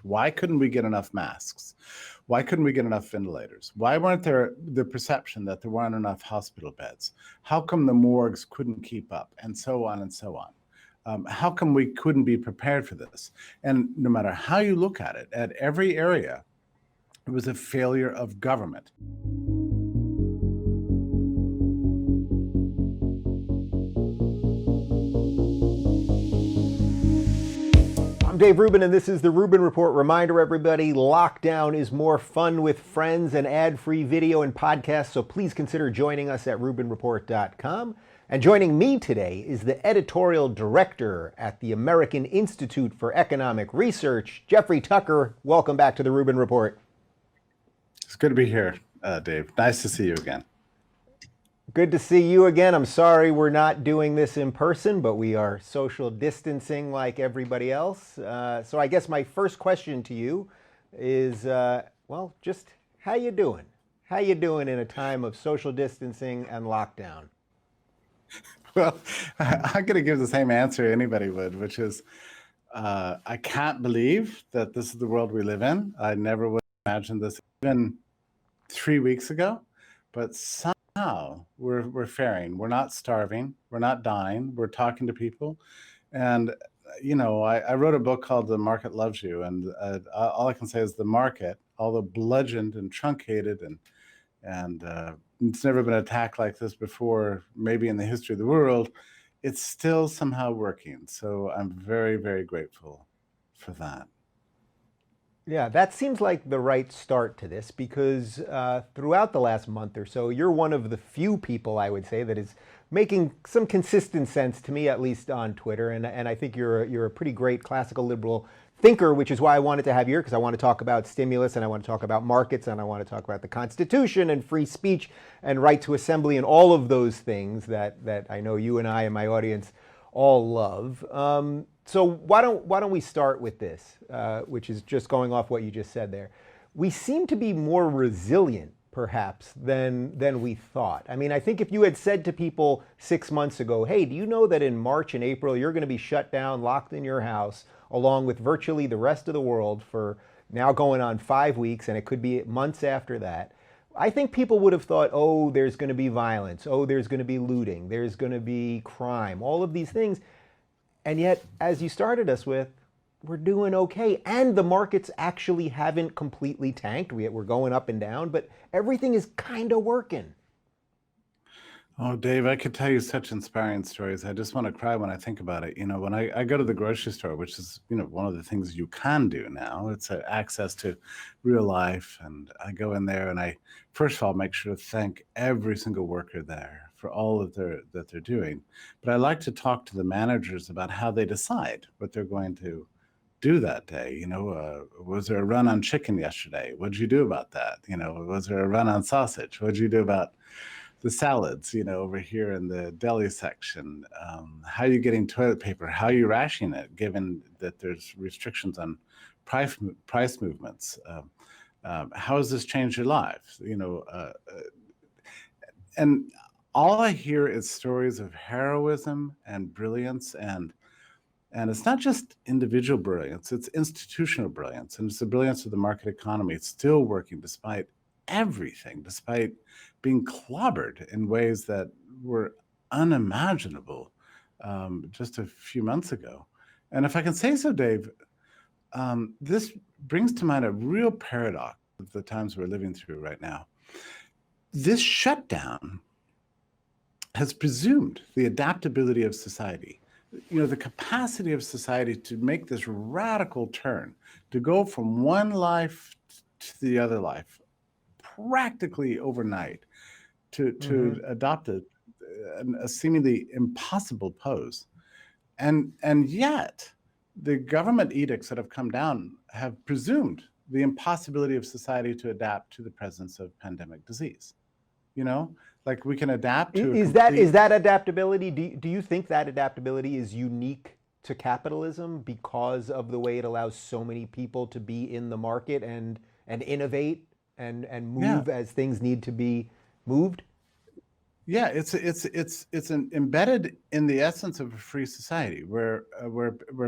Why couldn't we get enough masks? Why couldn't we get enough ventilators? Why weren't there the perception that there weren't enough hospital beds? How come the morgues couldn't keep up? And so on and so on. How come we couldn't be prepared for this? And no matter how you look at it, at every area, it was a failure of government. I'm Dave Rubin, and this is the Rubin Report. Reminder, everybody, lockdown is more fun with friends and ad-free video and podcasts, so please consider joining us at rubinreport.com. And joining me today is the editorial director at the American Institute for Economic Research, Jeffrey Tucker. Welcome back to the Rubin Report. It's good to be here, Dave. Nice to see you again. Good to see you again. I'm sorry we're not doing this in person, but we are social distancing like everybody else. So I guess my first question to you is, well, just how you doing? How you doing in a time of social distancing and lockdown? Well, I'm going to give the same answer anybody would, which is I can't believe that this is the world we live in. I never would have imagined this even 3 weeks ago, but somehow we're faring. We're not starving. We're not dying. We're talking to people. And, you know, I wrote a book called The Market Loves You. And all I can say is the market, although bludgeoned and truncated and it's never been attacked like this before, maybe in the history of the world, it's still somehow working. So I'm very, very grateful for that. Yeah, that seems like the right start to this because throughout the last month or so, you're one of the few people, I would say, that is making some consistent sense to me, at least on Twitter. And I think you're a pretty great classical liberal thinker, which is why I wanted to have you here, because I want to talk about stimulus and I want to talk about markets and I want to talk about the Constitution and free speech and right to assembly and all of those things that I know you and I and my audience all love. So why don't we start with this, which is just going off what you just said there. We seem to be more resilient, perhaps, than we thought. I mean, I think if you had said to people 6 months ago, hey, do you know that in March and April you're going to be shut down, locked in your house, along with virtually the rest of the world for now going on 5 weeks, and it could be months after that, I think people would have thought, oh, there's going to be violence, oh, there's going to be looting, there's going to be crime, all of these things. And yet, as you started us with, we're doing okay. And the markets actually haven't completely tanked. We're going up and down, but everything is kind of working. Oh, Dave, I could tell you such inspiring stories. I just want to cry when I think about it. You know, when I go to the grocery store, which is, you know, one of the things you can do now, it's access to real life. And I go in there and I, first of all, make sure to thank every single worker there for all of that they're doing. But I like to talk to the managers about how they decide what they're going to do that day. You know, was there a run on chicken yesterday? What did you do about that? You know, was there a run on sausage? What did you do about the salads, you know, over here in the deli section? How are you getting toilet paper? How are you rationing it, given that there's restrictions on price movements? How has this changed your life? You know, and all I hear is stories of heroism and brilliance, and it's not just individual brilliance, it's institutional brilliance, and it's the brilliance of the market economy. It's still working despite everything, despite being clobbered in ways that were unimaginable just a few months ago. And if I can say so, Dave, this brings to mind a real paradox of the times we're living through right now. This shutdown has presumed the adaptability of society, you know, the capacity of society to make this radical turn, to go from one life to the other life, practically overnight, to adopt a seemingly impossible pose. And yet, the government edicts that have come down have presumed the impossibility of society to adapt to the presence of pandemic disease. You know, like we can adapt to is that adaptability? Do you think that adaptability is unique to capitalism because of the way it allows so many people to be in the market and innovate and move as things need to be moved? Yeah, embedded in the essence of a free society where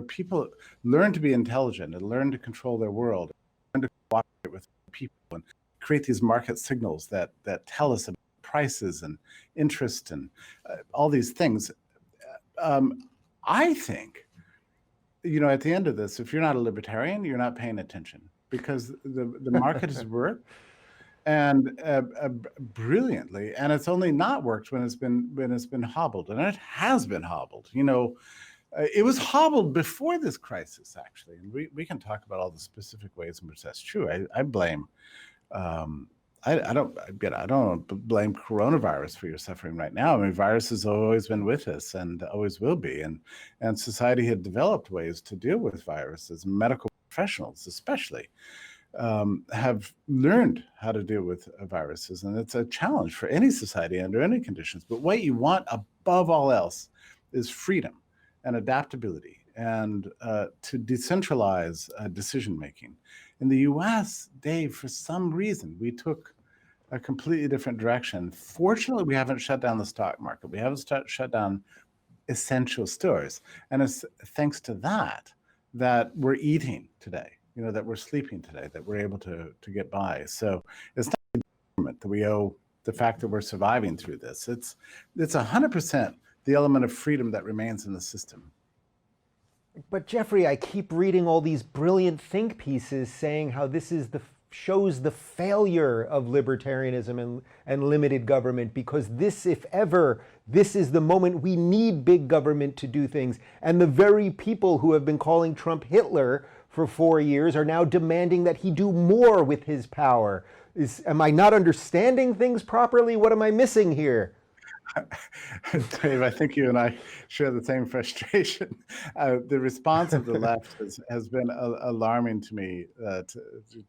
people learn to be intelligent and learn to control their world, learn to cooperate with people and create these market signals that tell us about prices and interest and all these things. I think, at the end of this, if you're not a libertarian, you're not paying attention, because the market has worked, and brilliantly, and it's only not worked when it's been hobbled, and it has been hobbled. It was hobbled before this crisis, actually, and we can talk about all the specific ways in which that's true. I blame. I don't blame coronavirus for your suffering right now. I mean, virus has always been with us and always will be, and society had developed ways to deal with viruses. Medical professionals, especially, have learned how to deal with viruses, and it's a challenge for any society under any conditions. But what you want above all else is freedom and adaptability, and to decentralize decision making. In the U.S., Dave, for some reason, we took a completely different direction. Fortunately, we haven't shut down the stock market. We haven't shut down essential stores, and it's thanks to that we're eating today. That we're sleeping today, that we're able to get by. So it's not the government that we owe the fact that we're surviving through this. It's 100% the element of freedom that remains in the system. But Jeffrey, I keep reading all these brilliant think pieces saying how this shows the failure of libertarianism and limited government, because this, if ever, this is the moment we need big government to do things. And the very people who have been calling Trump Hitler for 4 years are now demanding that he do more with his power. Am I not understanding things properly? What am I missing here? Dave, I think you and I share the same frustration. The response of the left has been alarming to me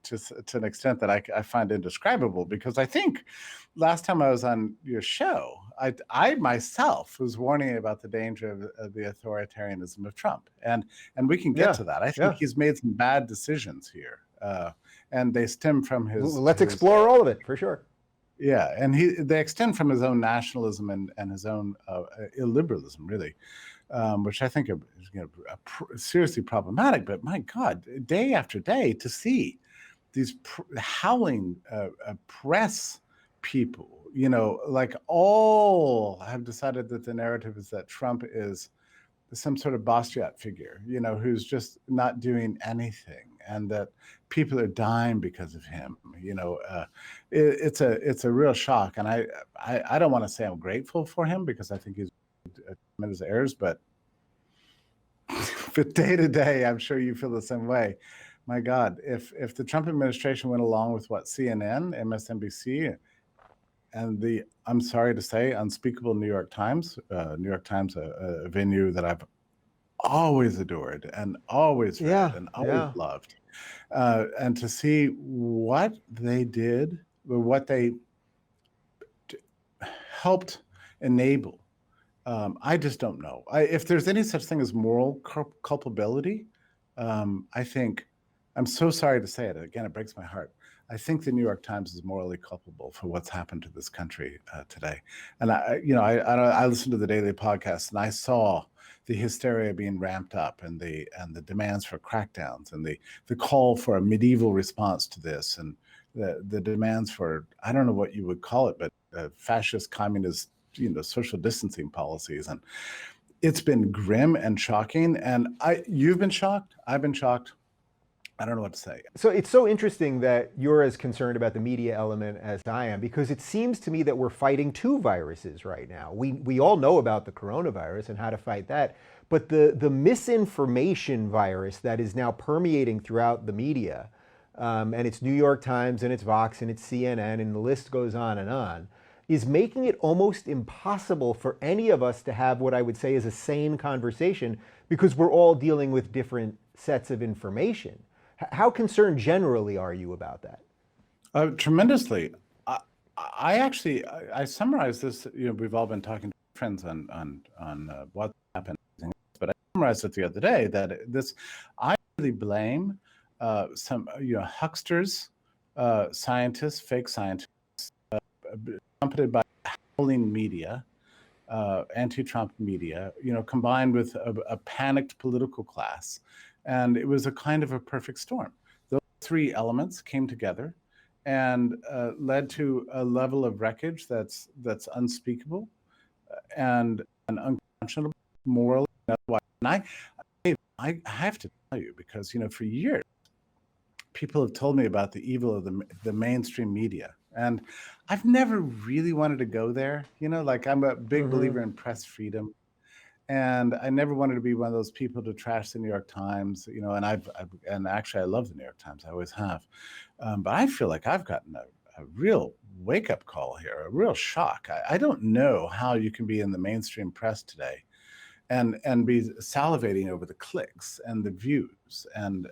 to an extent that I find indescribable, because I think last time I was on your show, I myself was warning about the danger of the authoritarianism of Trump. And we can get to that. I think he's made some bad decisions here. And they stem from his... Let's explore all of it, for sure. Yeah, and they extend from his own nationalism and his own illiberalism, really, which I think is seriously problematic. But my God, day after day, to see these howling press people, like all have decided that the narrative is that Trump is some sort of Bastiat figure, who's just not doing anything, and that people are dying because of him. It's a real shock, and I don't want to say I'm grateful for him, because I think he's tremendous errors, but day to day, I'm sure you feel the same way. My God, if the Trump administration went along with what CNN, MSNBC, and the, I'm sorry to say, unspeakable New York Times, a venue that I've always adored and always read and always loved, and to see what they did, or what they helped enable, I just don't know. If there's any such thing as moral culpability, I think, I'm so sorry to say it again, it breaks my heart, I think the New York Times is morally culpable for what's happened to this country today. And I listened to the daily podcast, and I saw the hysteria being ramped up, and the demands for crackdowns, and the call for a medieval response to this, and the demands for, I don't know what you would call it, but fascist, communist, social distancing policies. And it's been grim and shocking. And you've been shocked. I've been shocked. I don't know what to say. So it's so interesting that you're as concerned about the media element as I am, because it seems to me that we're fighting two viruses right now. We all know about the coronavirus and how to fight that, but the misinformation virus that is now permeating throughout the media, and it's New York Times, and it's Vox, and it's CNN, and the list goes on, is making it almost impossible for any of us to have what I would say is a sane conversation, because we're all dealing with different sets of information. How concerned generally are you about that? Tremendously. I actually summarized this. We've all been talking to friends on WhatsApp, but I summarized it the other day that I really blame some hucksters, scientists, fake scientists, accompanied by trolling media, anti-Trump media, combined with a panicked political class. And it was a kind of a perfect storm. Those three elements came together and led to a level of wreckage that's unspeakable and unconscionable morally. And I have to tell you, because for years people have told me about the evil of the mainstream media, and I've never really wanted to go there. Like, I'm a big believer in press freedom, and I never wanted to be one of those people to trash the New York Times. And actually I love the New York Times. I always have, but I feel like I've gotten a real wake-up call here, a real shock. I don't know how you can be in the mainstream press today and be salivating over the clicks and the views and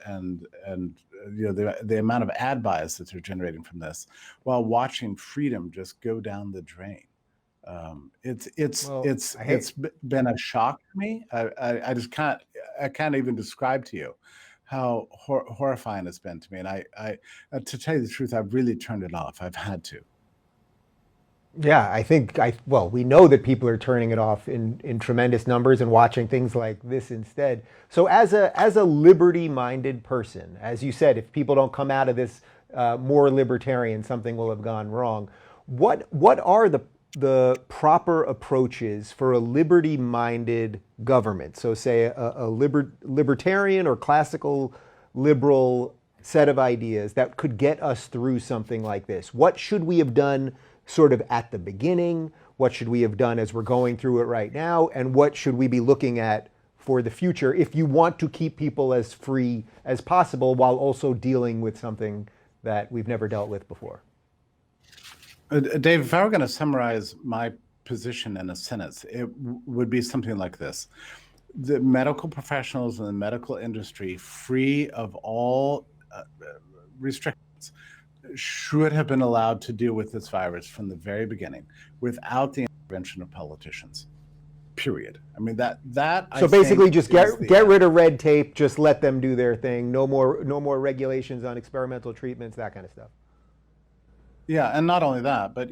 the amount of ad bias that they're generating from this, while watching freedom just go down the drain. It's been a shock to me. I just can't even describe to you how horrifying it's been to me. And I to tell you the truth, I've really turned it off. I've had to. Yeah, I think we know that people are turning it off in tremendous numbers and watching things like this instead. So as a liberty-minded person, as you said, if people don't come out of this more libertarian, something will have gone wrong. What are the proper approaches for a liberty-minded government? So say a libertarian or classical liberal set of ideas that could get us through something like this. What should we have done sort of at the beginning? What should we have done as we're going through it right now? And what should we be looking at for the future if you want to keep people as free as possible while also dealing with something that we've never dealt with before? Dave, if I were going to summarize my position in a sentence, it would be something like this. The medical professionals and the medical industry, free of all restrictions, should have been allowed to deal with this virus from the very beginning without the intervention of politicians. Period. I mean, that. So basically, just get rid of red tape. Just let them do their thing. No more regulations on experimental treatments. That kind of stuff. Yeah, and not only that, but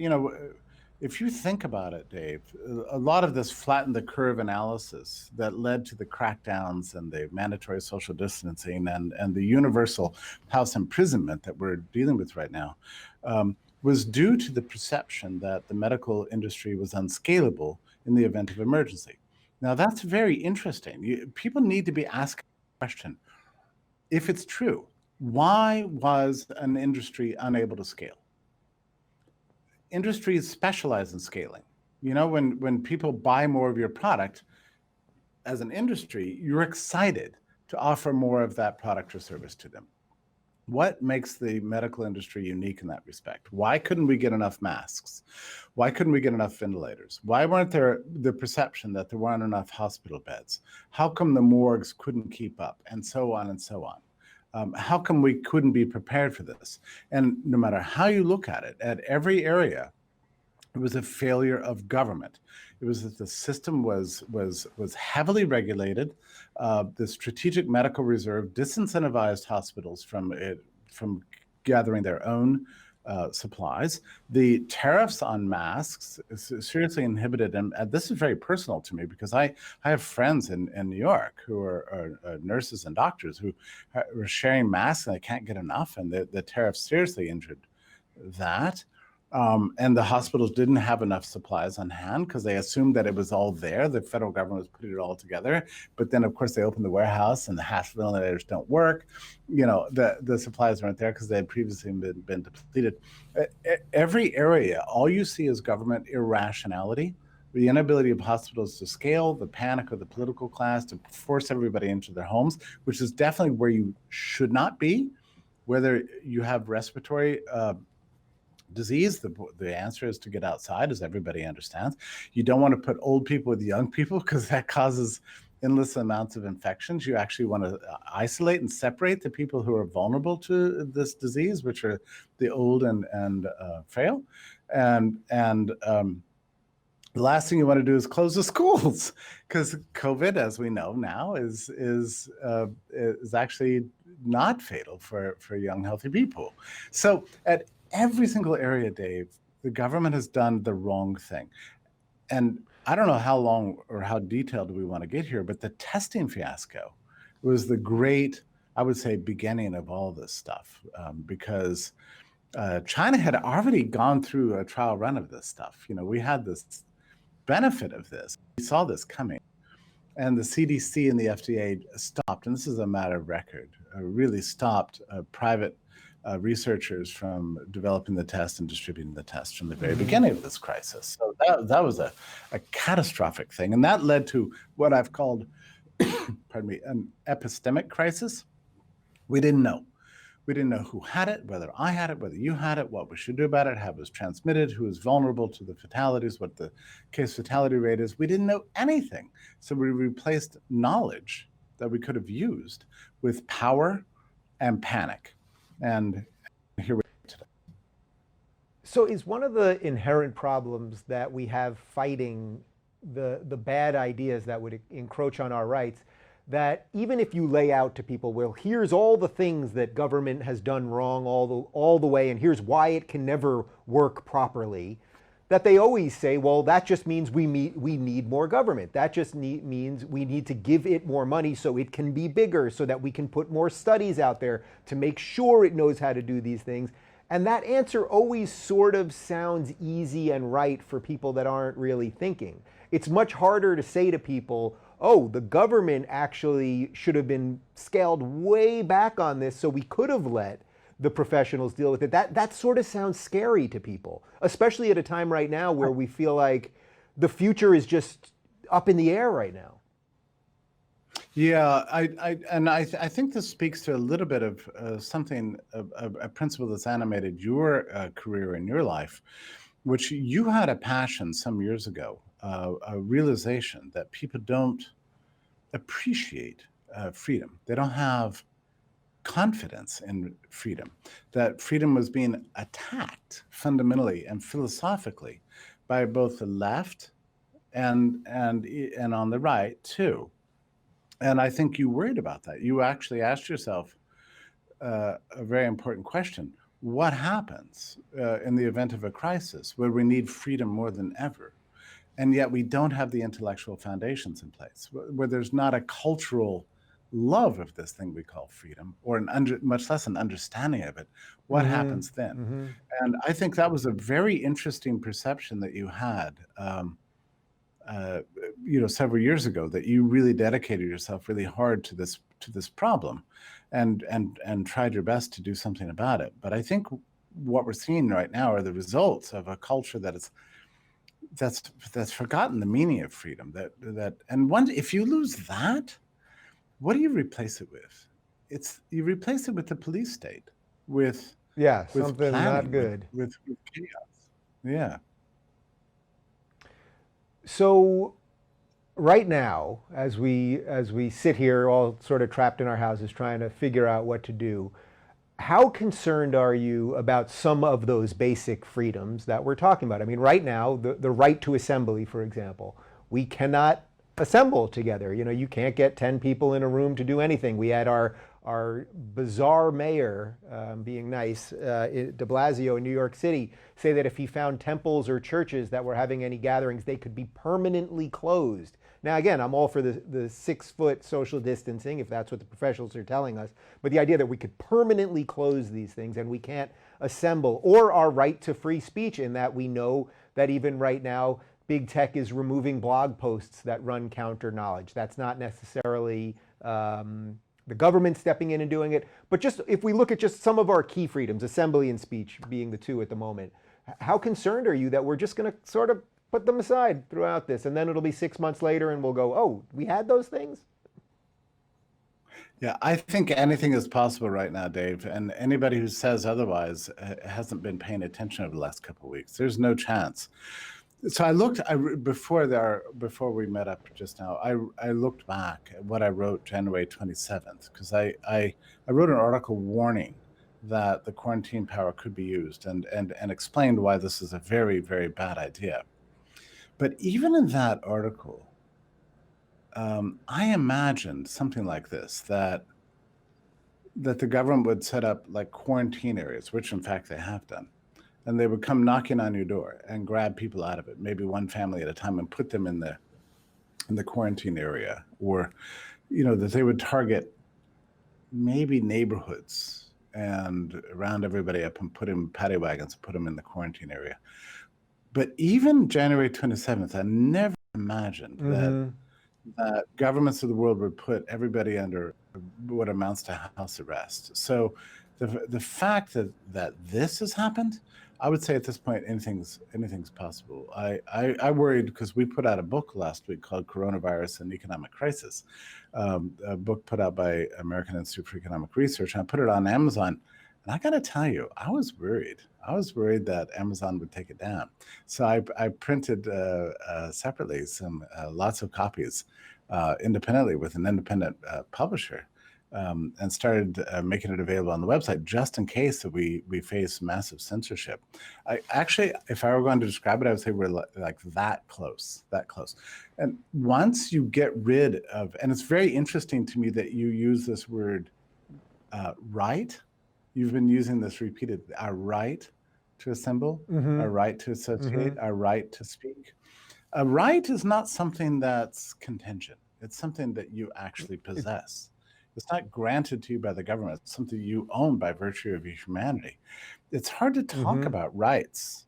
if you think about it, Dave, a lot of this flattened the curve analysis that led to the crackdowns and the mandatory social distancing and the universal house imprisonment that we're dealing with right now was due to the perception that the medical industry was unscalable in the event of emergency. Now, that's very interesting. People need to be asking the question, if it's true, why was an industry unable to scale? Industries specialize in scaling. When people buy more of your product, as an industry, you're excited to offer more of that product or service to them. What makes the medical industry unique in that respect? Why couldn't we get enough masks? Why couldn't we get enough ventilators? Why weren't there the perception that there weren't enough hospital beds? How come the morgues couldn't keep up? And so on and so on. How come we couldn't be prepared for this? And no matter how you look at it, at every area, it was a failure of government. It was that the system was heavily regulated. The Strategic Medical Reserve disincentivized hospitals from gathering their own supplies. The tariffs on masks seriously inhibited, and this is very personal to me because I have friends in New York who are nurses and doctors who are sharing masks and they can't get enough, and the tariffs seriously injured that. And the hospitals didn't have enough supplies on hand because they assumed that it was all there. The federal government was putting it all together. But then, of course, they opened the warehouse and the HASH ventilators don't work. The supplies weren't there because they had previously been depleted. Every area, all you see is government irrationality, the inability of hospitals to scale, the panic of the political class to force everybody into their homes, which is definitely where you should not be. Whether you have respiratory disease, the answer is to get outside, as everybody understands. You don't want to put old people with young people because that causes endless amounts of infections. You actually want to isolate and separate the people who are vulnerable to this disease, which are the old and frail. And the last thing you want to do is close the schools, because COVID, as we know now, is actually not fatal for young, healthy people. So at every single area, Dave, the government has done the wrong thing. And I don't know how long or how detailed we want to get here, but the testing fiasco was the great, I would say, beginning of all this stuff, because China had already gone through a trial run of this stuff. We had this benefit of this. We saw this coming. And the CDC and the FDA stopped, and this is a matter of record, really stopped private researchers from developing the test and distributing the test from the very beginning of this crisis. So that was a catastrophic thing. And that led to what I've called, pardon me, an epistemic crisis. We didn't know. We didn't know who had it, whether I had it, whether you had it, what we should do about it, how it was transmitted, who was vulnerable to the fatalities, what the case fatality rate is. We didn't know anything. So we replaced knowledge that we could have used with power and panic. And here we are today. So is one of the inherent problems that we have fighting the bad ideas that would encroach on our rights, that even if you lay out to people, well, here's all the things that government has done wrong all the way, and here's why it can never work properly, that they always say, well, that just means we need more government. That just means we need to give it more money so it can be bigger, so that we can put more studies out there to make sure it knows how to do these things. And that answer always sort of sounds easy and right for people that aren't really thinking. It's much harder to say to people, oh, the government actually should have been scaled way back on this, so we could have let the professionals deal with it. That sort of sounds scary to people, especially at a time right now where we feel like the future is just up in the air right now. Yeah, I think this speaks to a little bit of something, a principle that's animated your career and your life, which you had a passion some years ago, a realization that people don't appreciate freedom. They don't have confidence in freedom, that freedom was being attacked fundamentally and philosophically by both the left and on the right too. And I think you worried about that. You actually asked yourself a very important question. What happens in the event of a crisis where we need freedom more than ever, and yet we don't have the intellectual foundations in place, where there's not a cultural love of this thing we call freedom, or much less an understanding of it? What happens then? And I think that was a very interesting perception that you had several years ago, that you really dedicated yourself really hard to this problem and tried your best to do something about it. But I think what we're seeing right now are the results of a culture that's forgotten the meaning of freedom. If you lose that, what do you replace it with? You replace it with the police state, with something planning, not good, with chaos. Yeah. So right now, as we sit here all sort of trapped in our houses trying to figure out what to do, how concerned are you about some of those basic freedoms that we're talking about? I mean, right now, the right to assembly, for example, we cannot assemble together. You can't get 10 people in a room to do anything. We had our bizarre mayor, being nice, de Blasio in New York City, say that if he found temples or churches that were having any gatherings, they could be permanently closed. Now, again, I'm all for the 6-foot social distancing, if that's what the professionals are telling us, but the idea that we could permanently close these things and we can't assemble, or our right to free speech, in that we know that even right now, big tech is removing blog posts that run counter knowledge. That's not necessarily the government stepping in and doing it, but just if we look at just some of our key freedoms, assembly and speech being the two at the moment, how concerned are you that we're just going to sort of put them aside throughout this, and then it'll be 6 months later and we'll go, oh, we had those things? Yeah, I think anything is possible right now, Dave, and anybody who says otherwise hasn't been paying attention over the last couple of weeks. There's no chance. So before we met up just now, I looked back at what I wrote January 27th, because I wrote an article warning that the quarantine power could be used, and explained why this is a very, very bad idea. But even in that article, I imagined something like this, that the government would set up like quarantine areas, which in fact they have done, and they would come knocking on your door and grab people out of it, maybe one family at a time, and put them in the quarantine area, or that they would target maybe neighborhoods and round everybody up and put them in paddy wagons and put them in the quarantine area. But even January 27th, I never imagined that governments of the world would put everybody under what amounts to house arrest. So the fact that this has happened, I would say at this point anything's possible. I worried because we put out a book last week called Coronavirus and Economic Crisis, a book put out by American Institute for Economic Research, and I put it on Amazon. And I got to tell you, I was worried. I was worried that Amazon would take it down. So I printed separately lots of copies independently with an independent publisher, and started making it available on the website just in case that we face massive censorship. I actually, if I were going to describe it, I would say we're like that close. And once you get rid of, and it's very interesting to me that you use this word right. You've been using this repeatedly, our right to assemble, our right to associate, our right to speak. A right is not something that's contingent. It's something that you actually possess. It's not granted to you by the government. It's something you own by virtue of your humanity. It's hard to talk about rights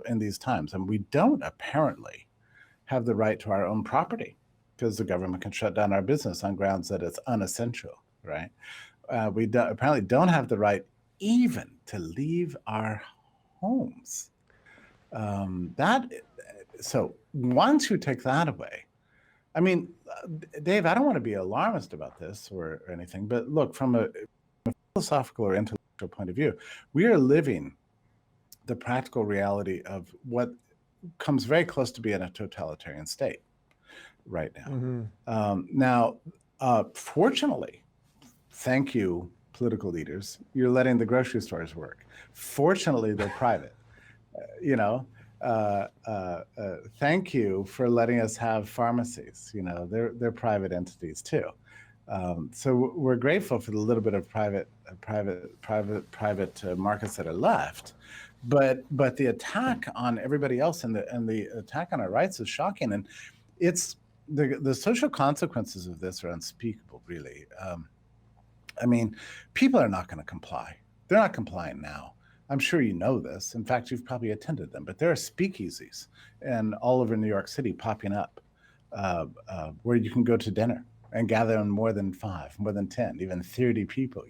in these times. And we don't apparently have the right to our own property because the government can shut down our business on grounds that it's unessential, right? We apparently don't have the right even to leave our homes. So once you take that away, I mean, Dave, I don't want to be alarmist about this or anything, but look, from a philosophical or intellectual point of view, we are living the practical reality of what comes very close to being a totalitarian state right now. Fortunately, thank you, political leaders, you're letting the grocery stores work. Fortunately, they're private. Thank you for letting us have pharmacies. They're private entities too. So we're grateful for the little bit of private markets that are left. But the attack on everybody else and the attack on our rights is shocking, and it's the social consequences of this are unspeakable, really. I mean, people are not going to comply. They're not complying now. I'm sure you know this. In fact, you've probably attended them, but there are speakeasies and all over New York City popping up where you can go to dinner and gather on more than 5, more than 10, even 30 people,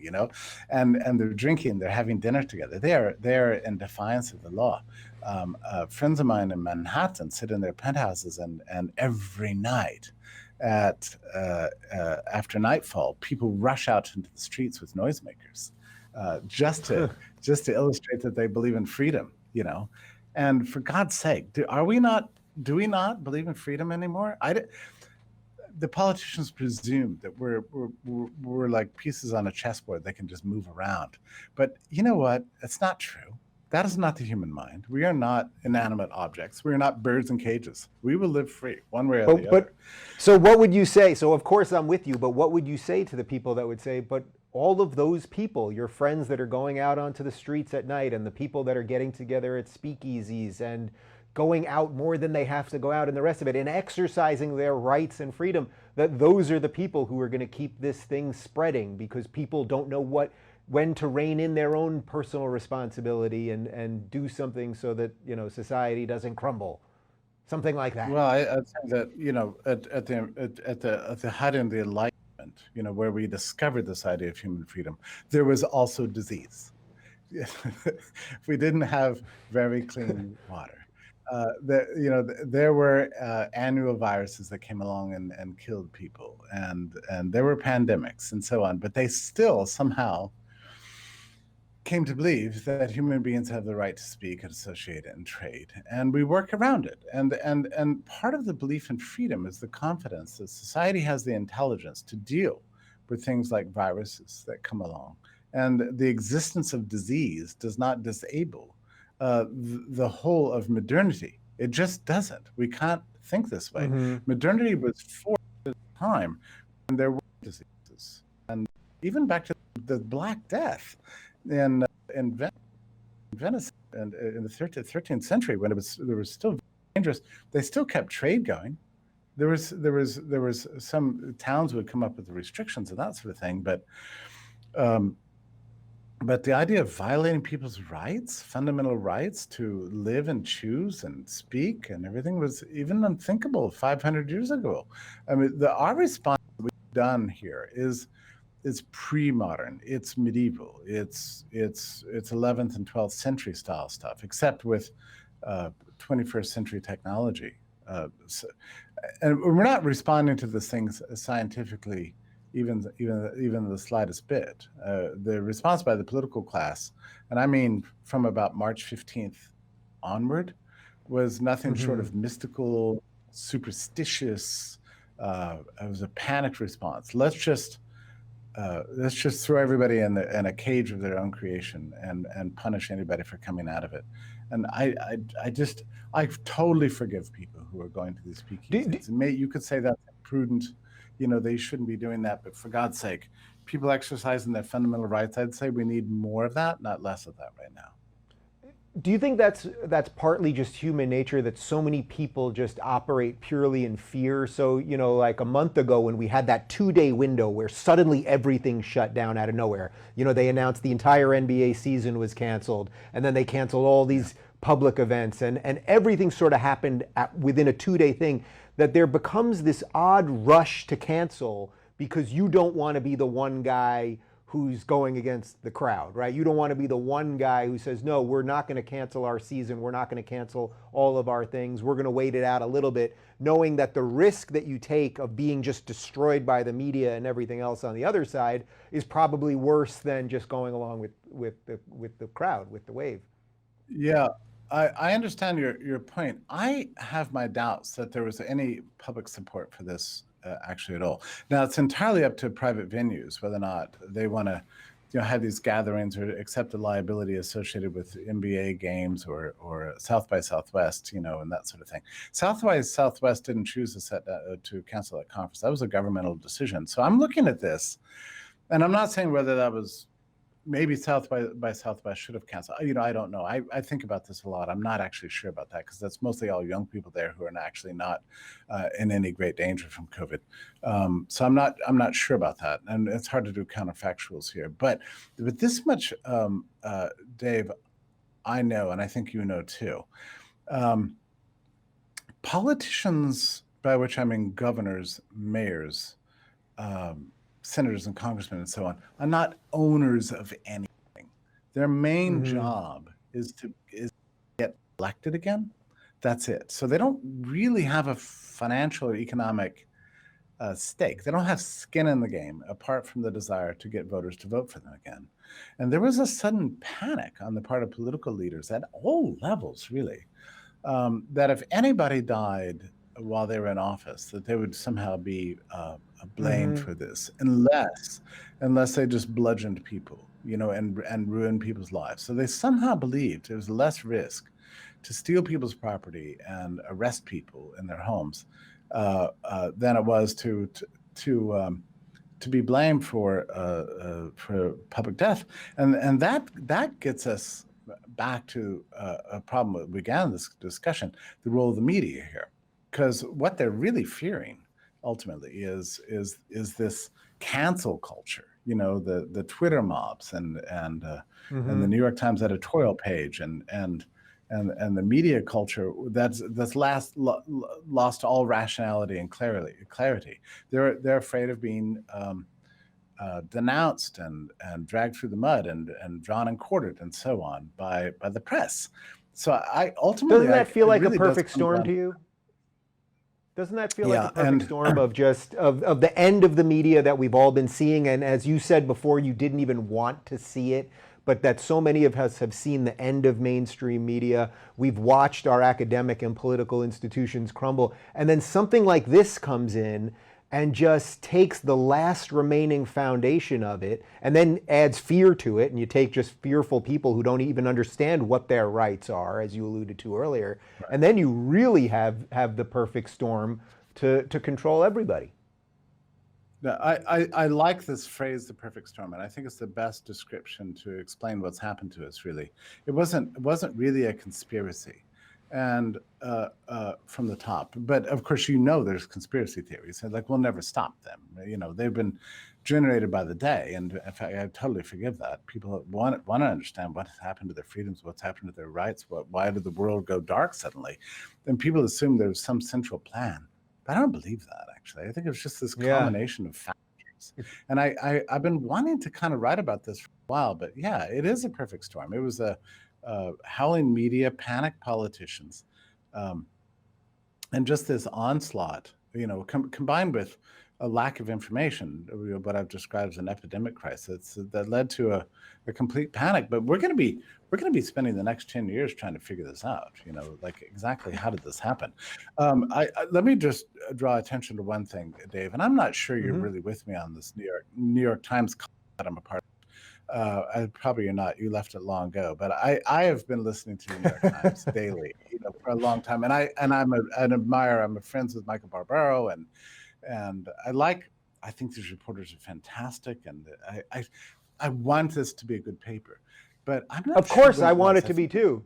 and they're drinking, they're having dinner together. They're in defiance of the law. Friends of mine in Manhattan sit in their penthouses and every night after nightfall, people rush out into the streets with noisemakers, just to illustrate that they believe in freedom, And for God's sake, do we not believe in freedom anymore? The politicians presume that we're like pieces on a chessboard that can just move around, but you know what? It's not true. That is not the human mind. We are not inanimate objects. We are not birds in cages. We will live free, one way or the other. So what would you say? So of course I'm with you, but what would you say to the people that would say, but all of those people, your friends that are going out onto the streets at night and the people that are getting together at speakeasies and going out more than they have to go out and the rest of it and exercising their rights and freedom, that those are the people who are going to keep this thing spreading because people don't know when to rein in their own personal responsibility and do something so that society doesn't crumble, something like that. Well, I'd say that at the height of the Enlightenment, where we discovered this idea of human freedom, there was also disease. We didn't have very clean water. There were annual viruses that came along and killed people, and there were pandemics and so on. But they still somehow came to believe that human beings have the right to speak and associate and trade, and we work around it. And part of the belief in freedom is the confidence that society has the intelligence to deal with things like viruses that come along, and the existence of disease does not disable the whole of modernity. It just doesn't. We can't think this way. Modernity was forced at a time when there were diseases, and even back to the Black Death in Venice, and in the 13th century, when there was still dangerous, they still kept trade going. There was some towns would come up with the restrictions and that sort of thing, but the idea of violating people's rights, fundamental rights to live and choose and speak and everything, was even unthinkable 500 years ago. I mean, our response we've done here is pre-modern, it's medieval, it's 11th and 12th century style stuff, except with 21st century technology. And we're not responding to these things scientifically, even the slightest bit. The response by the political class, and I mean from about March 15th onward, was nothing short of mystical, superstitious. It was a panicked response. Let's just throw everybody in a cage of their own creation and punish anybody for coming out of it. And I totally forgive people who are going to these speakeasies. You could say that's prudent, they shouldn't be doing that, but for God's sake, people exercising their fundamental rights, I'd say we need more of that, not less of that right now. Do you think that's partly just human nature, that so many people just operate purely in fear? So, like a month ago when we had that 2-day window where suddenly everything shut down out of nowhere, they announced the entire NBA season was canceled, and then they canceled all these public events, and everything sort of happened within a 2-day thing, that there becomes this odd rush to cancel because you don't want to be the one guy who's going against the crowd, right? You don't want to be the one guy who says, no, we're not going to cancel our season. We're not going to cancel all of our things. We're going to wait it out a little bit, knowing that the risk that you take of being just destroyed by the media and everything else on the other side is probably worse than just going along with the crowd, with the wave. Yeah, I understand your point. I have my doubts that there was any public support for this actually at all. Now, it's entirely up to private venues whether or not they want to have these gatherings or accept the liability associated with NBA games or South by Southwest, and that sort of thing. South by Southwest didn't choose to cancel that conference. That was a governmental decision. So I'm looking at this, and I'm not saying whether that was maybe South by Southwest should have canceled. I don't know. I think about this a lot. I'm not actually sure about that because that's mostly all young people there who are actually not in any great danger from COVID. So I'm not sure about that, and it's hard to do counterfactuals here. But this much, Dave, I know, and I think you know too. Politicians, by which I mean governors, mayors, senators and congressmen and so on, are not owners of anything. Their main job is to get elected again. That's it. So they don't really have a financial or economic stake. They don't have skin in the game apart from the desire to get voters to vote for them again. And there was a sudden panic on the part of political leaders at all levels, really, that if anybody died while they were in office, that they would somehow be blamed for this, unless they just bludgeoned people, and ruined people's lives. So they somehow believed there was less risk to steal people's property and arrest people in their homes than it was to be blamed for public death, and that gets us back to a problem that began this discussion: the role of the media here. Because what they're really fearing ultimately is this cancel culture, the Twitter mobs and the New York Times editorial page and the media culture that's lost all rationality and clarity. They're afraid of being denounced and dragged through the mud and drawn and quartered and so on by the press. So I ultimately doesn't that feel like really a perfect storm to you? Doesn't that feel like a perfect storm of just of the end of the media that we've all been seeing? And as you said before, you didn't even want to see it, but that so many of us have seen the end of mainstream media. We've watched our academic and political institutions crumble. And then something like this comes in and just takes the last remaining foundation of it and then adds fear to it. And you take just fearful people who don't even understand what their rights are, as you alluded to earlier. Right. And then you really have the perfect storm to control everybody. No, I like this phrase, the perfect storm, and I think it's the best description to explain what's happened to us, really. It wasn't really a conspiracy, and from the top. But of course, there's conspiracy theories, and like we'll never stop them. They've been generated by the day, and in fact, I totally forgive that. People want to understand what has happened to their freedoms, what's happened to their rights, why did the world go dark suddenly, and people assume there's some central plan. I don't believe that, actually. I think it's just this Yeah. combination of factors. And I've been wanting to kind of write about this for a while, but yeah, it is a perfect storm. It was a howling media, panicked politicians, um, and just this onslaught, combined with a lack of information, what I've described as an epidemic crisis that led to a complete panic. But we're going to be spending the next 10 years trying to figure this out. Like exactly how did this happen? Let me just draw attention to one thing, Dave, and I'm not sure you're really with me on this New York Times that I'm a part of. Probably you're not. You left it long ago, but I have been listening to the New York Times daily, for a long time, and I'm an admirer. I'm friends with Michael Barbaro, and I think these reporters are fantastic, and I want this to be a good paper, but I'm not. Of course, I want it to be too.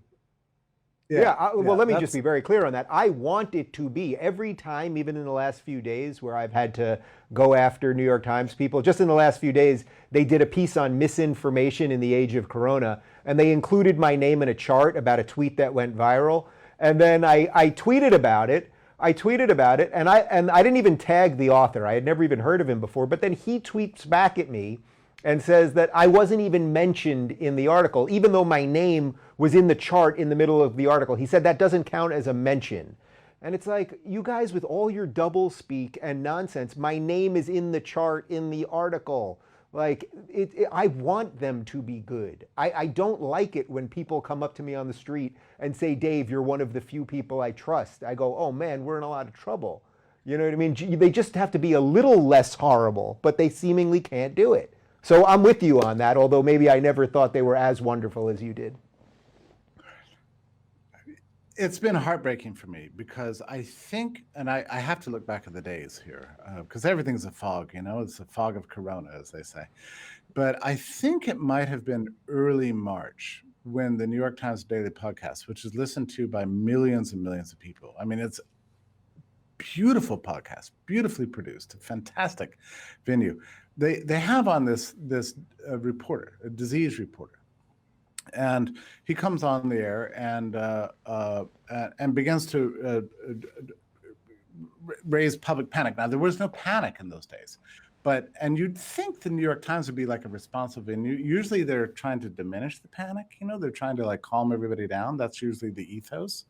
Well, let me just be very clear on that. I want it to be. Every time, even in the last few days where I've had to go after New York Times people, just in the last few days, they did a piece on misinformation in the age of Corona, and they included my name in a chart about a tweet that went viral. And then I tweeted about it. And I didn't even tag the author. I had never even heard of him before. But then he tweets back at me and says that I wasn't even mentioned in the article, even though my name was in the chart in the middle of the article. He said that doesn't count as a mention. And it's like, you guys with all your double speak and nonsense, my name is in the chart in the article. Like, I want them to be good. I don't like it when people come up to me on the street and say, Dave, you're one of the few people I trust. I go, oh man, we're in a lot of trouble. You know what I mean? They just have to be a little less horrible, but they seemingly can't do it. So I'm with you on that, although maybe I never thought they were as wonderful as you did. It's been heartbreaking for me because I think, and I have to look back at the days here, because everything's a fog, it's a fog of Corona, as they say. But I think it might have been early March when the New York Times Daily Podcast, which is listened to by millions and millions of people. I mean, it's beautiful podcast, beautifully produced, a fantastic venue. They have on this reporter, a disease reporter, and he comes on the air and begins to raise public panic. Now there was no panic in those days, and you'd think the New York Times would be like a responsive venue. Usually they're trying to diminish the panic. They're trying to like calm everybody down. That's usually the ethos.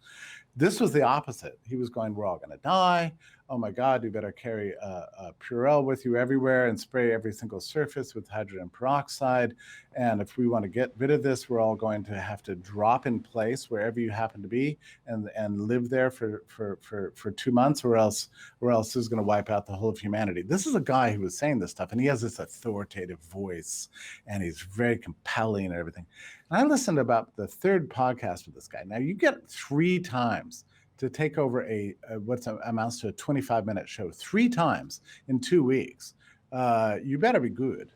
This was the opposite. He was going, we're all going to die. Oh my God, you better carry a Purell with you everywhere and spray every single surface with hydrogen peroxide. And if we want to get rid of this, we're all going to have to drop in place wherever you happen to be and live there for 2 months, or else this is going to wipe out the whole of humanity. This is a guy who was saying this stuff, and he has this authoritative voice, and he's very compelling and everything. And I listened to about the third podcast with this guy. Now you get 3 times to take over what amounts to a 25-minute show 3 times in 2 weeks. You better be good.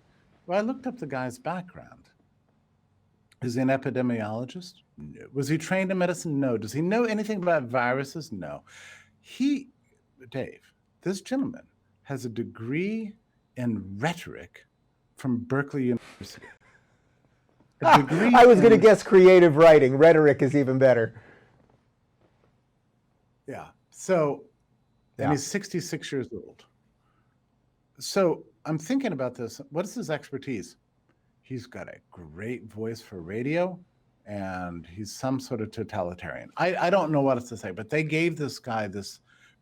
Well, I looked up the guy's background. Is he an epidemiologist? No. Was he trained in medicine? No. Does he know anything about viruses? No. Dave, this gentleman has a degree in rhetoric from Berkeley University. I was going to guess creative writing. Rhetoric is even better. Yeah. So, and he's 66 years old. So I'm thinking about this. What is his expertise? He's got a great voice for radio, and he's some sort of totalitarian. I don't know what else to say, but they gave this guy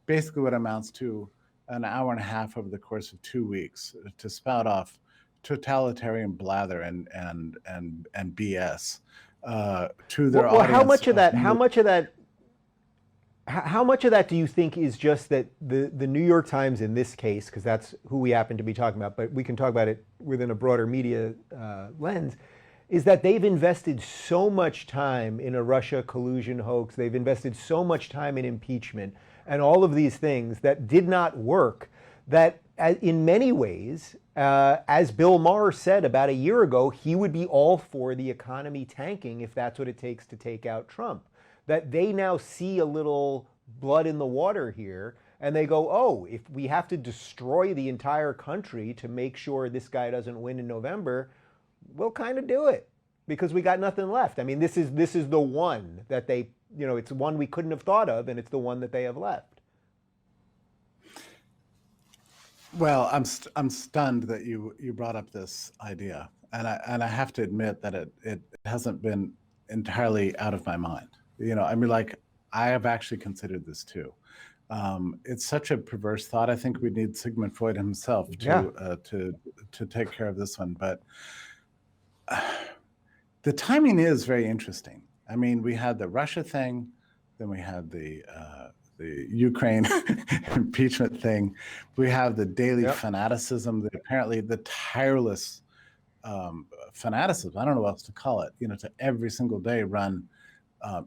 basically what amounts to an hour and a half over the course of 2 weeks to spout off totalitarian blather and BS to their audience. How much of that do you think is just that the New York Times in this case, because that's who we happen to be talking about, but we can talk about it within a broader media lens, is that they've invested so much time in a Russia collusion hoax, they've invested so much time in impeachment and all of these things that did not work, that in many ways, as Bill Maher said about a year ago, he would be all for the economy tanking if that's what it takes to take out Trump. That they now see a little blood in the water here, and they go, oh, if we have to destroy the entire country to make sure this guy doesn't win in November, we'll kind of do it because we got nothing left. I mean, this is the one that they, it's one we couldn't have thought of, and it's the one that they have left. Well, I'm stunned that you brought up this idea, and I have to admit that it hasn't been entirely out of my mind. I mean, like, I have actually considered this too. It's such a perverse thought. I think we need Sigmund Freud himself to take care of this one. But the timing is very interesting. I mean, we had the Russia thing, then we had the Ukraine impeachment thing. We have the daily fanaticism, apparently the tireless fanaticism. I don't know what else to call it. To every single day run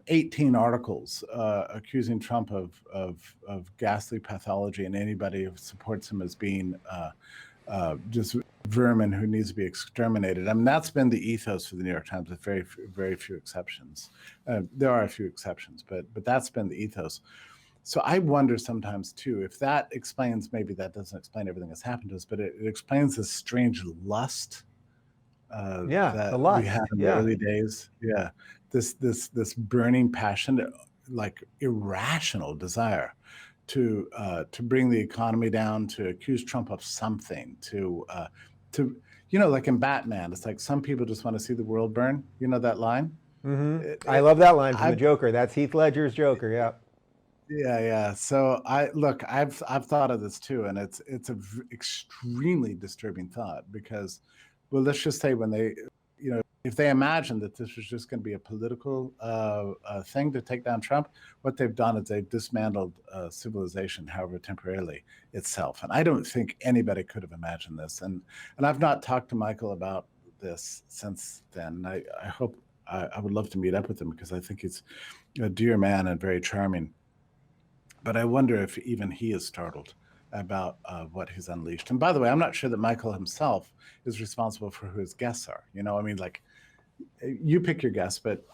18 articles accusing Trump of ghastly pathology, and anybody who supports him as being just vermin who needs to be exterminated. I mean, that's been the ethos for the New York Times, with very, very few exceptions. There are a few exceptions, but that's been the ethos. So I wonder sometimes too, if that explains, maybe that doesn't explain everything that's happened to us, but it explains this strange lust that the lust. we had in the early days. Yeah, this burning passion, like irrational desire to bring the economy down, to accuse Trump of something, to like in Batman, it's like some people just want to see the world burn. You know that line? Mm-hmm. I love that line from the Joker. That's Heath Ledger's Joker. Yeah. Yeah. So I've thought of this too, and it's an extremely disturbing thought because, well, let's just say when they, if they imagined that this was just going to be a political thing to take down Trump, what they've done is they've dismantled civilization, however temporarily, itself. And I don't think anybody could have imagined this. And I've not talked to Michael about this since then. I hope I would love to meet up with him because I think he's a dear man and very charming. But I wonder if even he is startled about what he's unleashed. And by the way, I'm not sure that Michael himself is responsible for who his guests are. I mean, like, you pick your guests, but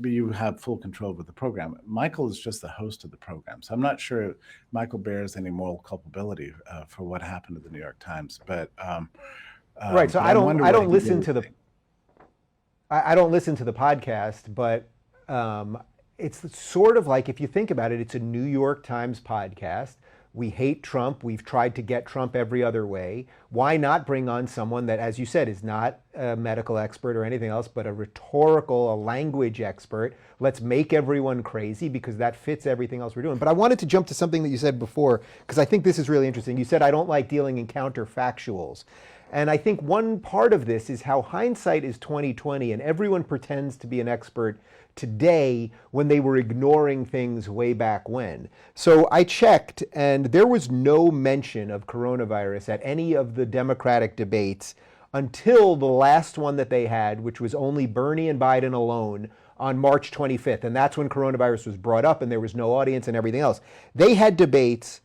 you have full control over the program. Michael is just the host of the program. So I'm not sure Michael bears any moral culpability for what happened to the New York Times. But right. So I don't listen to the podcast, but it's sort of like, if you think about it, it's a New York Times podcast. We hate Trump. We've tried to get Trump every other way. Why not bring on someone that, as you said, is not a medical expert or anything else, but a language expert? Let's make everyone crazy because that fits everything else we're doing. But I wanted to jump to something that you said before, because I think this is really interesting. You said, I don't like dealing in counterfactuals. And I think one part of this is how hindsight is 20/20, and everyone pretends to be an expert today when they were ignoring things way back when. So I checked, and there was no mention of coronavirus at any of the Democratic debates until the last one that they had, which was only Bernie and Biden alone on March 25th. And that's when coronavirus was brought up and there was no audience and everything else. They had debates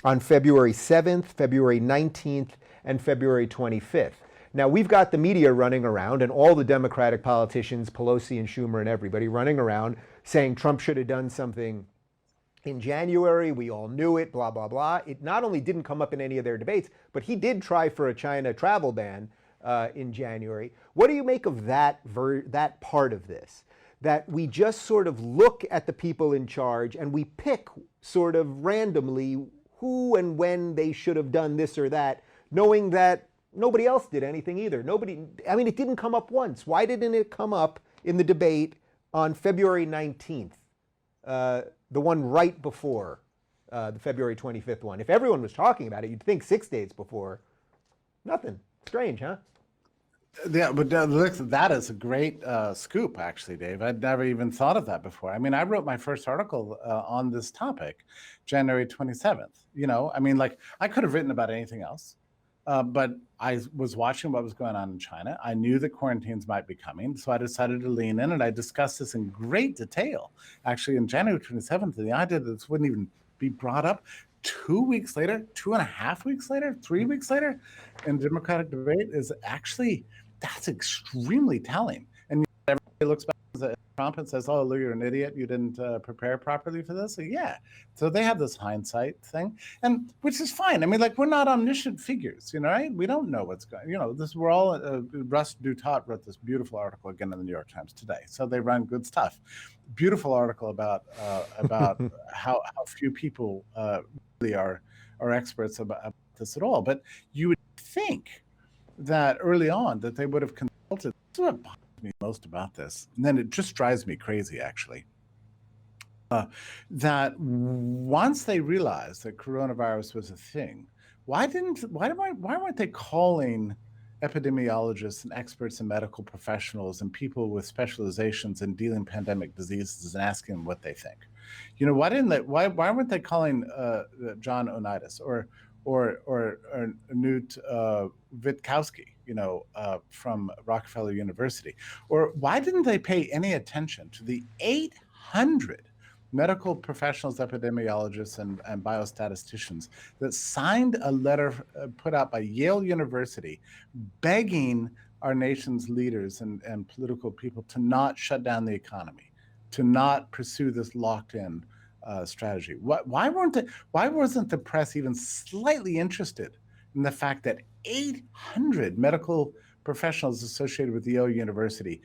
on February 7th, February 19th, and February 25th. Now, we've got the media running around and all the Democratic politicians, Pelosi and Schumer and everybody, running around saying Trump should have done something in January. We all knew it, blah, blah, blah. It not only didn't come up in any of their debates, but he did try for a China travel ban in January. What do you make of that part of this? That we just sort of look at the people in charge and we pick sort of randomly who and when they should have done this or that, knowing that nobody else did anything either. It didn't come up once. Why didn't it come up in the debate on February 19th, the one right before the February 25th one? If everyone was talking about it, you'd think 6 days before. Nothing. Strange, huh? Yeah, but look, that is a great scoop, actually, Dave. I'd never even thought of that before. I mean, I wrote my first article on this topic, January 27th. I could have written about anything else. But I was watching what was going on in China. I knew that quarantines might be coming, so I decided to lean in, and I discussed this in great detail, actually, in January 27th. And the idea that this wouldn't even be brought up 2 weeks later, 2.5 weeks later, 3 weeks later, in Democratic debate is actually, that's extremely telling. And everybody looks back at Trump and says, "Oh, you're an idiot. You didn't prepare properly for this." So, yeah. So they have this hindsight thing, and which is fine. I mean, like, we're not omniscient figures, right? We don't know what's going. We're all. Russ Dutot wrote this beautiful article again in the New York Times today. So they run good stuff. Beautiful article about how few people really are experts about this at all. But you would think that early on that they would have consulted. This is what bothers me most about this, and then it just drives me crazy, actually. That once they realized that coronavirus was a thing, why weren't they calling epidemiologists and experts and medical professionals and people with specializations in dealing pandemic diseases and asking them what they think? Why weren't they calling John Oneidas or Newt Witkowski, from Rockefeller University? Or why didn't they pay any attention to the 800 medical professionals, epidemiologists, and biostatisticians that signed a letter put out by Yale University begging our nation's leaders and political people to not shut down the economy, to not pursue this locked-in strategy? Why wasn't the press even slightly interested in the fact that 800 medical professionals associated with Yale University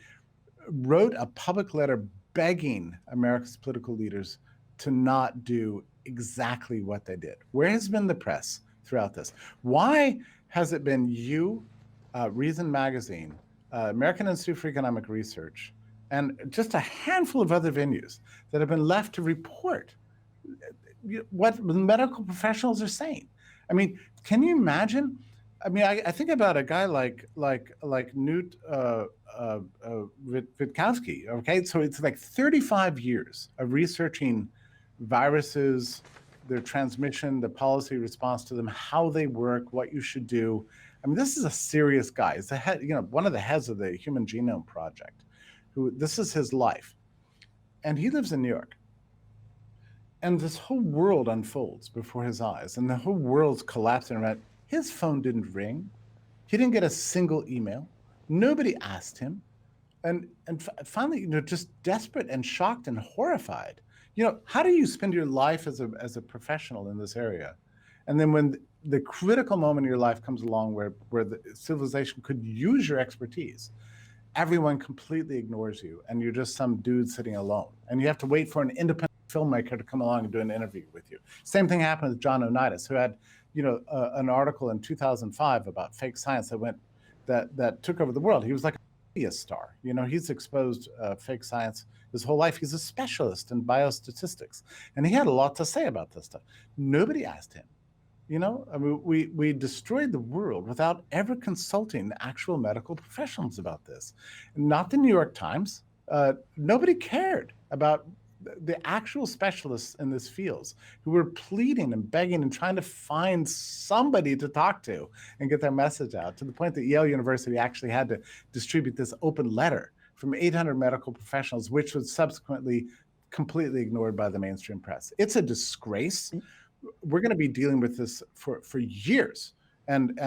wrote a public letter begging America's political leaders to not do exactly what they did? Where has been the press throughout this? Why has it been you, Reason Magazine, American Institute for Economic Research, and just a handful of other venues that have been left to report what medical professionals are saying? I mean, can you imagine? I mean, I think about a guy like Newt Witkowski. Okay, so it's like 35 years of researching viruses, their transmission, the policy response to them, how they work, what you should do. I mean, this is a serious guy. He's the head, one of the heads of the Human Genome Project. This is his life, and he lives in New York. And this whole world unfolds before his eyes, and the whole world's collapsing around. His phone didn't ring. He didn't get a single email. Nobody asked him. And finally, just desperate and shocked and horrified. How do you spend your life as a professional in this area? And then when the critical moment in your life comes along where the civilization could use your expertise, everyone completely ignores you, and you're just some dude sitting alone. And you have to wait for an independent filmmaker to come along and do an interview with you. Same thing happened with John Oneidas, who had an article in 2005 about fake science that took over the world. He was like a media star. He's exposed fake science his whole life. He's a specialist in biostatistics, and he had a lot to say about this stuff. Nobody asked him. I mean, we destroyed the world without ever consulting the actual medical professionals about this. Not the New York Times. Nobody cared about the actual specialists in this fields who were pleading and begging and trying to find somebody to talk to and get their message out, to the point that Yale University actually had to distribute this open letter from 800 medical professionals, which was subsequently completely ignored by the mainstream press. It's a disgrace. We're going to be dealing with this for years. And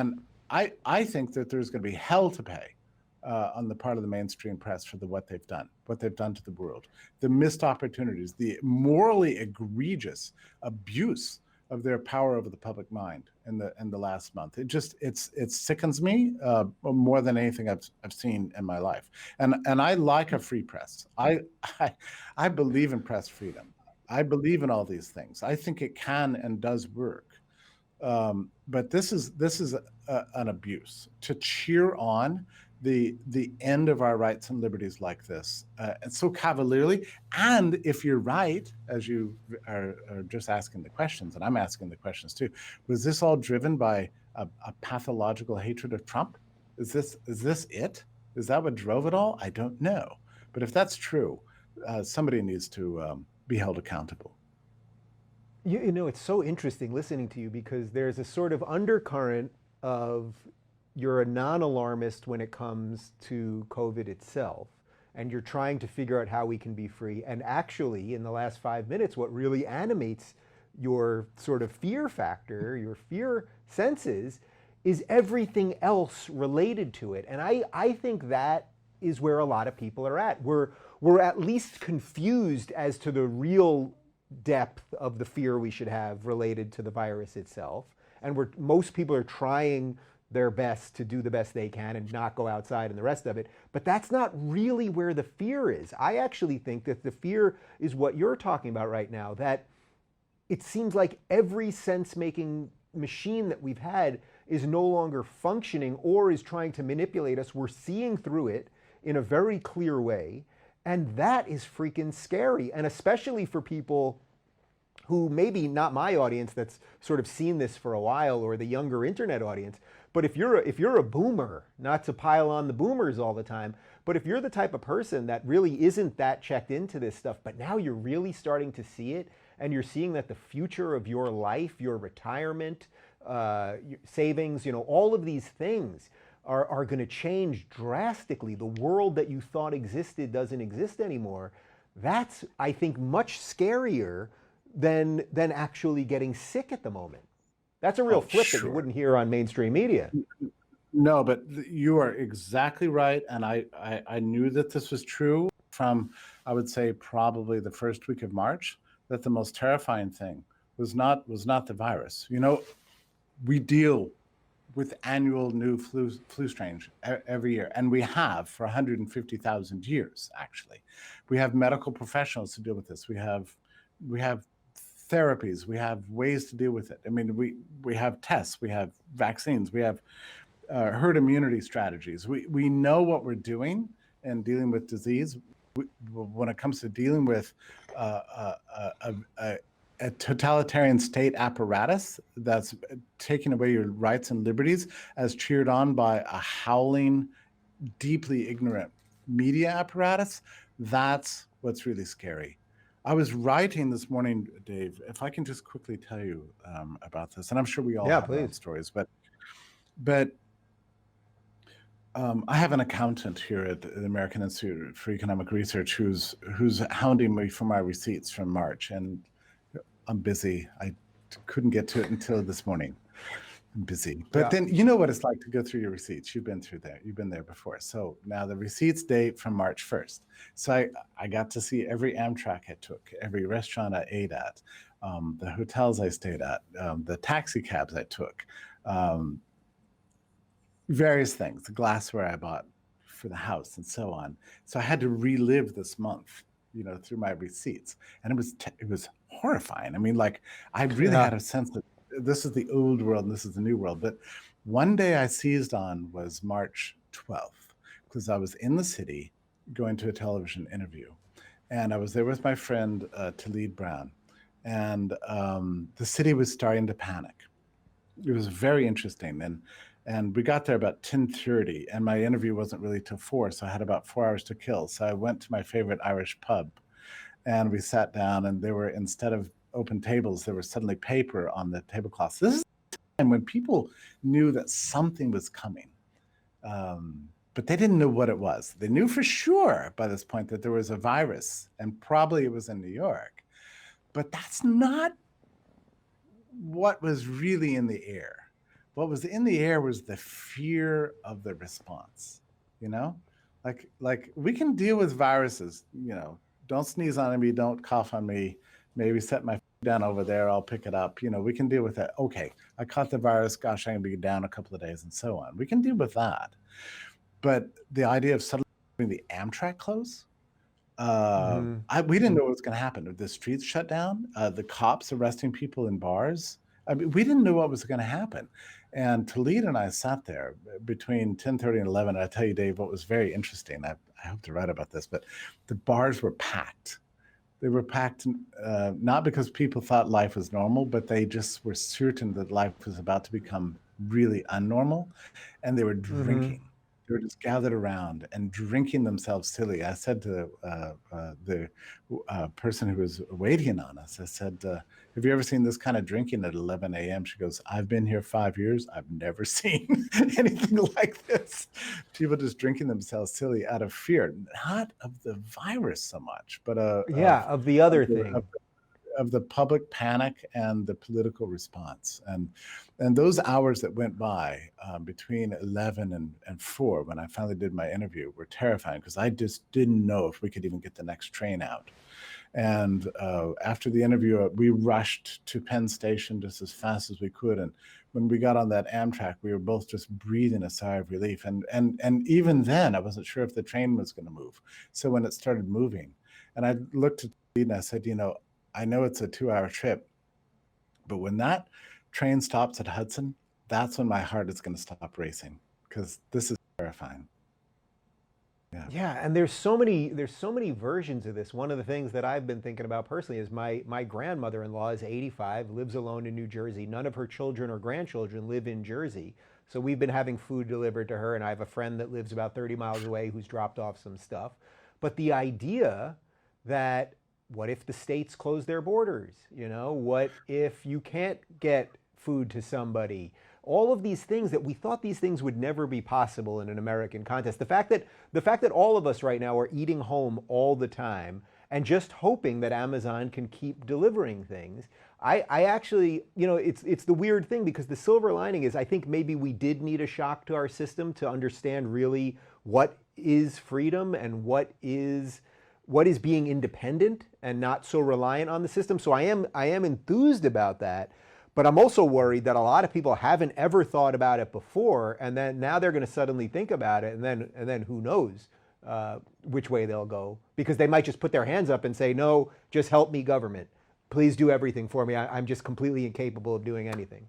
I think that there's going to be hell to pay on the part of the mainstream press for what they've done to the world, the missed opportunities, the morally egregious abuse of their power over the public mind in the last month. It sickens me more than anything I've seen in my life. And I like a free press. I believe in press freedom. I believe in all these things. I think it can and does work. But this is an abuse to cheer on the end of our rights and liberties like this, and so cavalierly. And if you're right, as you are just asking the questions, and I'm asking the questions too, was this all driven by a pathological hatred of Trump? Is this it? Is that what drove it all? I don't know. But if that's true, somebody needs to be held accountable. It's so interesting listening to you, because there's a sort of undercurrent of you're a non-alarmist when it comes to COVID itself, and you're trying to figure out how we can be free. And actually, in the last 5 minutes, what really animates your sort of fear factor, your fear senses, is everything else related to it. And I think that is where a lot of people are at. We're at least confused as to the real depth of the fear we should have related to the virus itself. And most people are trying their best to do the best they can and not go outside and the rest of it. But that's not really where the fear is. I actually think that the fear is what you're talking about right now, that it seems like every sense-making machine that we've had is no longer functioning or is trying to manipulate us. We're seeing through it in a very clear way. And that is freaking scary. And especially for people who maybe not my audience that's sort of seen this for a while, or the younger internet audience, but if you're a boomer, not to pile on the boomers all the time, but if you're the type of person that really isn't that checked into this stuff, but now you're really starting to see it, and you're seeing that the future of your life, your retirement, savings, all of these things are going to change drastically. The world that you thought existed doesn't exist anymore. That's, I think, much scarier than actually getting sick at the moment. That's a real flip that you wouldn't hear on mainstream media. No, but you are exactly right. And I knew that this was true from, I would say, probably the first week of March, that the most terrifying thing was not the virus. We deal with annual new flu strains every year, and we have for 150,000 years. Actually, we have medical professionals to deal with this. We have therapies. We have ways to deal with it. I mean, we have tests. We have vaccines. We have herd immunity strategies. We know what we're doing in dealing with disease. When it comes to dealing with a totalitarian state apparatus that's taking away your rights and liberties, as cheered on by a howling, deeply ignorant media apparatus, that's what's really scary. I was writing this morning, Dave, if I can just quickly tell you about this, and I'm sure we all have our own stories, but I have an accountant here at the American Institute for Economic Research who's hounding me for my receipts from March, and I'm busy. I couldn't get to it until this morning. I'm busy. But then you know what it's like to go through your receipts. You've been through there. You've been there before. So now the receipts date from March 1st. So I got to see every Amtrak I took, every restaurant I ate at, the hotels I stayed at, the taxi cabs I took, various things, the glassware I bought for the house and so on. So I had to relive this month, through my receipts. And it was horrifying. I mean, like, I really had a sense that this is the old world and this is the new world. But one day I seized on was March 12th, because I was in the city going to a television interview. And I was there with my friend, Talib Brown. And the city was starting to panic. It was very interesting. And we got there about 10:30, and my interview wasn't really till 4, so I had about 4 hours to kill. So I went to my favorite Irish pub, and we sat down, and there were, instead of open tables, there was suddenly paper on the tablecloths. This is the time when people knew that something was coming, but they didn't know what it was. They knew for sure by this point that there was a virus, and probably it was in New York, but that's not what was really in the air. What was in the air was the fear of the response, like we can deal with viruses, don't sneeze on me, don't cough on me, maybe set my down over there, I'll pick it up. We can deal with that. Okay, I caught the virus, gosh, I'm gonna be down a couple of days and so on. We can deal with that. But the idea of suddenly the Amtrak close, we didn't know what was gonna happen. The streets shut down, the cops arresting people in bars. I mean, we didn't know what was gonna happen. And Talib and I sat there between 10:30 and 11. And I tell you, Dave, what was very interesting, I hope to write about this, but the bars were packed. They were packed, not because people thought life was normal, but they just were certain that life was about to become really unnormal. And they were drinking. They were just gathered around and drinking themselves silly. I said to the person who was waiting on us, I said, have you ever seen this kind of drinking at 11 a.m.? She goes, I've been here 5 years. I've never seen anything like this. People just drinking themselves silly out of fear, not of the virus so much, but of the other thing. of the public panic and the political response. And those hours that went by between 11 and 4, when I finally did my interview, were terrifying, because I just didn't know if we could even get the next train out. And after the interview, we rushed to Penn Station just as fast as we could. And when we got on that Amtrak, we were both just breathing a sigh of relief. And even then, I wasn't sure if the train was going to move. So when it started moving, and I looked at the and I said, I know it's a 2-hour trip, but when that train stops at Hudson, that's when my heart is going to stop racing, because this is terrifying. Yeah, and there's so many versions of this. One of the things that I've been thinking about personally is my grandmother-in-law is 85, lives alone in New Jersey. None of her children or grandchildren live in Jersey. So we've been having food delivered to her, and I have a friend that lives about 30 miles away who's dropped off some stuff. But the idea that, what if the states close their borders? What if you can't get food to somebody? All of these things that we thought these things would never be possible in an American context. The fact that all of us right now are eating home all the time and just hoping that Amazon can keep delivering things. I actually, it's the weird thing, because the silver lining is I think maybe we did need a shock to our system to understand really what is freedom and what is being independent and not so reliant on the system. So I am enthused about that. But I'm also worried that a lot of people haven't ever thought about it before, and then now they're going to suddenly think about it, and then who knows which way they'll go, because they might just put their hands up and say, no, just help me, government. Please do everything for me. I'm just completely incapable of doing anything.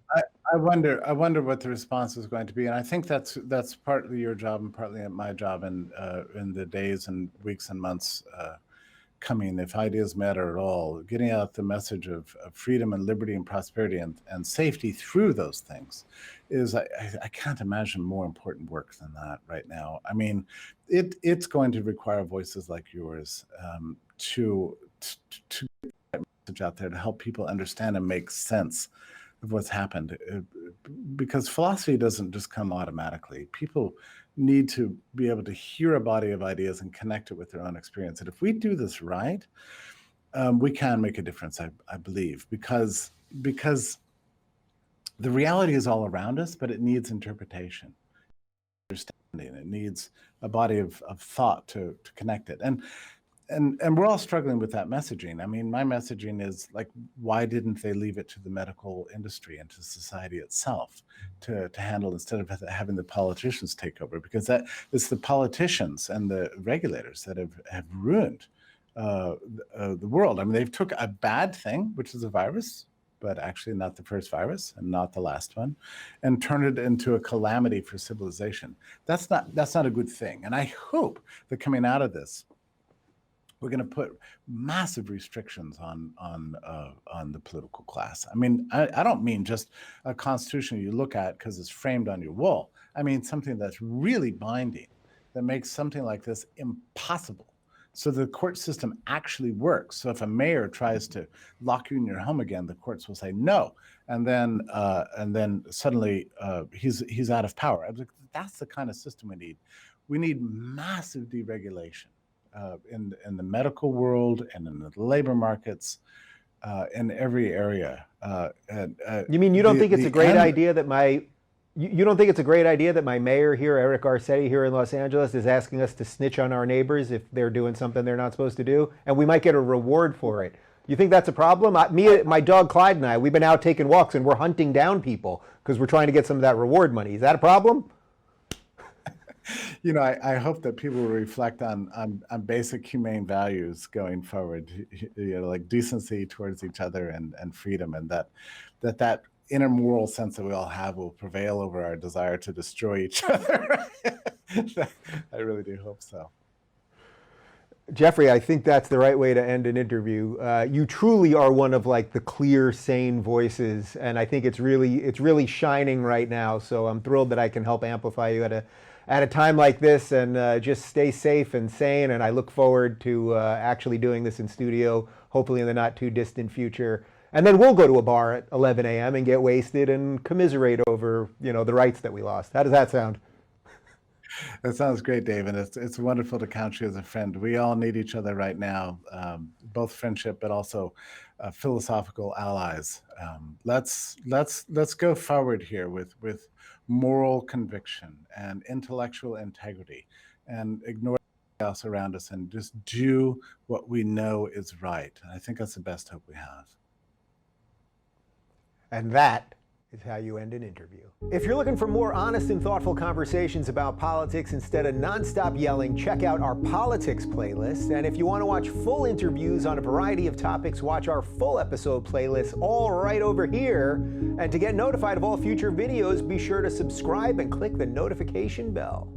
I wonder what the response is going to be, and I think that's partly your job and partly my job in the days and weeks and months coming, if ideas matter at all, getting out the message of freedom and liberty and prosperity and safety through those things is, I can't imagine more important work than that right now. I mean, it's going to require voices like yours to get that message out there, to help people understand and make sense of what's happened, because philosophy doesn't just come automatically. People need to be able to hear a body of ideas and connect it with their own experience. And if we do this right, we can make a difference, I believe, because the reality is all around us, but it needs interpretation, understanding. It needs a body of thought to connect it. And we're all struggling with that messaging. I mean, my messaging is like, why didn't they leave it to the medical industry and to society itself to handle, instead of having the politicians take over? Because it's the politicians and the regulators that have ruined the world. I mean, they've took a bad thing, which is a virus, but actually not the first virus and not the last one, and turned it into a calamity for civilization. That's not a good thing. And I hope that coming out of this, we're going to put massive restrictions on the political class. I mean, I don't mean just a constitution you look at because it's framed on your wall. I mean something that's really binding, that makes something like this impossible, so the court system actually works. So if a mayor tries to lock you in your home again, the courts will say no, and then suddenly he's out of power. I was like, that's the kind of system we need. We need massive deregulation. In the medical world and in the labor markets, in every area. You mean you don't think it's a great idea that you don't think it's a great idea that my mayor here, Eric Garcetti here in Los Angeles, is asking us to snitch on our neighbors if they're doing something they're not supposed to do, and we might get a reward for it? You think that's a problem? My dog Clyde and I, we've been out taking walks and we're hunting down people because we're trying to get some of that reward money. Is that a problem? I hope that people will reflect on basic humane values going forward, like decency towards each other and freedom, and that inner moral sense that we all have will prevail over our desire to destroy each other. I really do hope so. Jeffrey, I think that's the right way to end an interview. You truly are one of like the clear, sane voices, and I think it's really shining right now. So I'm thrilled that I can help amplify you at a time like this, and just stay safe and sane. And I look forward to actually doing this in studio, hopefully in the not too distant future. And then we'll go to a bar at 11 a.m. and get wasted and commiserate over, the rights that we lost. How does that sound? That sounds great, Dave, and it's wonderful to count you as a friend. We all need each other right now, both friendship, but also philosophical allies. Let's go forward here with moral conviction and intellectual integrity, and ignore the chaos around us, and just do what we know is right. I think that's the best hope we have. And that is how you end an interview. If you're looking for more honest and thoughtful conversations about politics instead of nonstop yelling, check out our politics playlist. And if you want to watch full interviews on a variety of topics, watch our full episode playlist all right over here. And to get notified of all future videos, be sure to subscribe and click the notification bell.